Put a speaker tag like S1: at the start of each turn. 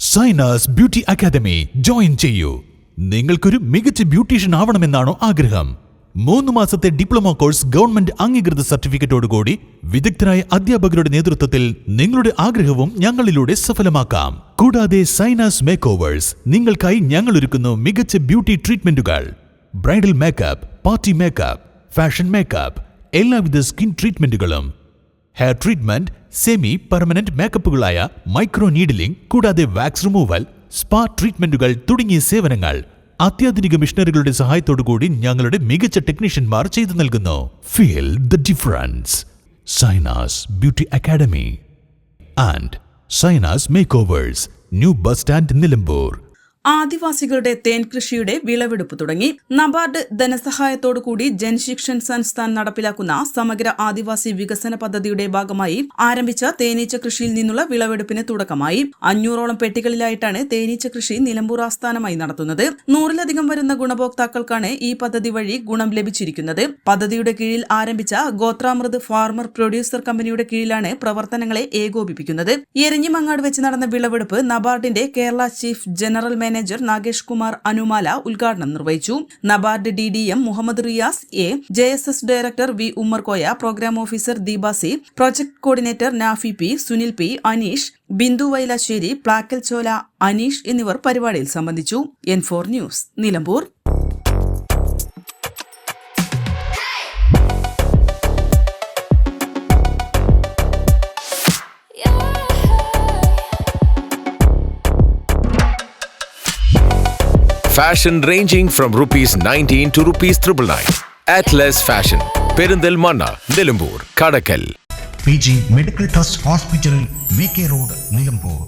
S1: Sainas beauty academy join ചെയ്യൂ. നിങ്ങൾക്കൊരു മികച്ച ബ്യൂട്ടീഷ്യൻ ആവണമെന്നാണോ ആഗ്രഹം? 3 മാസത്തെ ഡിപ്ലോമ കോഴ്സ് ഗവൺമെന്റ് അംഗീകൃത സർട്ടിഫിക്കറ്റോടുകൂടി വിദഗ്ധരായ അധ്യാപകരുടെ നേതൃത്വത്തിൽ നിങ്ങളുടെ ആഗ്രഹവും ഞങ്ങളിലൂടെ സഫലമാക്കാം. കൂടാതെ സൈനാസ് മേക്ക് ഓവേഴ്സ് നിങ്ങൾക്കായി ഞങ്ങൾ ഒരുക്കുന്നു മികച്ച ബ്യൂട്ടി ട്രീറ്റ്മെന്റുകൾ. Bridal makeup, party makeup, fashion makeup, എല്ലാവിധ സ്കിൻ ട്രീറ്റ്മെന്റുകളും, ഹെയർ ട്രീറ്റ്മെന്റ്, സെമി പെർമനന്റ് മേക്കപ്പുകളായ മൈക്രോ നീഡിലിംഗ്, കൂടാതെ വാക്സ് റിമൂവൽ, സ്പാ ട്രീറ്റ്മെന്റുകൾ തുടങ്ങിയ സേവനങ്ങൾ അത്യാധുനിക മിഷനറികളുടെ സഹായത്തോടുകൂടി ഞങ്ങളുടെ മികച്ച ടെക്നീഷ്യന്മാർ ചെയ്തു നൽകുന്നു. Feel the difference. Zainas beauty academy and Zainas makeovers, new bus stand, Nilambur.
S2: ആദിവാസികളുടെ തേൻ കൃഷിയുടെ വിളവെടുപ്പ് തുടങ്ങി. നബാർഡ് ധനസഹായത്തോടുകൂടി ജൻശിക്ഷൻ സംസ്ഥാൻ നടപ്പിലാക്കുന്ന സമഗ്ര ആദിവാസി വികസന പദ്ധതിയുടെ ഭാഗമായി ആരംഭിച്ച തേനീച്ച കൃഷിയിൽ നിന്നുള്ള വിളവെടുപ്പിന് തുടക്കമായി. 500ഓളം പെട്ടികളിലായിട്ടാണ് തേനീച്ച കൃഷി നിലമ്പൂർ ആസ്ഥാനമായി നടത്തുന്നത്. 100-ലധികം വരുന്ന ഗുണഭോക്താക്കൾക്കാണ് ഈ പദ്ധതി വഴി ഗുണം ലഭിച്ചിരിക്കുന്നത്. പദ്ധതിയുടെ കീഴിൽ ആരംഭിച്ച ഗോത്രാമൃത് ഫാർമർ പ്രൊഡ്യൂസർ കമ്പനിയുടെ കീഴിലാണ് പ്രവർത്തനങ്ങളെ ഏകോപിപ്പിക്കുന്നത്. എരഞ്ഞിമങ്ങാട് വെച്ച് നടന്ന വിളവെടുപ്പ് നബാർഡിന്റെ Kerala chief general manager Nagesh Kumar Anumala ഉദ്ഘാടനം നിർവഹിച്ചു. NABARD DDM Muhammad Riyas A, JSS director V Ummerkoya, program officer Deepa C, project coordinator Nafi P, Sunil P, Aneesh, Bindu Vailassery, Plackal Chola, Aneesh എന്നിവർ പരിപാടിയിൽ സംബന്ധിച്ചു. N4 news, Nilambur.
S3: Fashion ranging from ₹19 to ₹999. Atlas Fashion, Perindalmanna, Nilambur, Kadakal.
S4: PG Medical Trust Hospital, VK Road, Nilambur.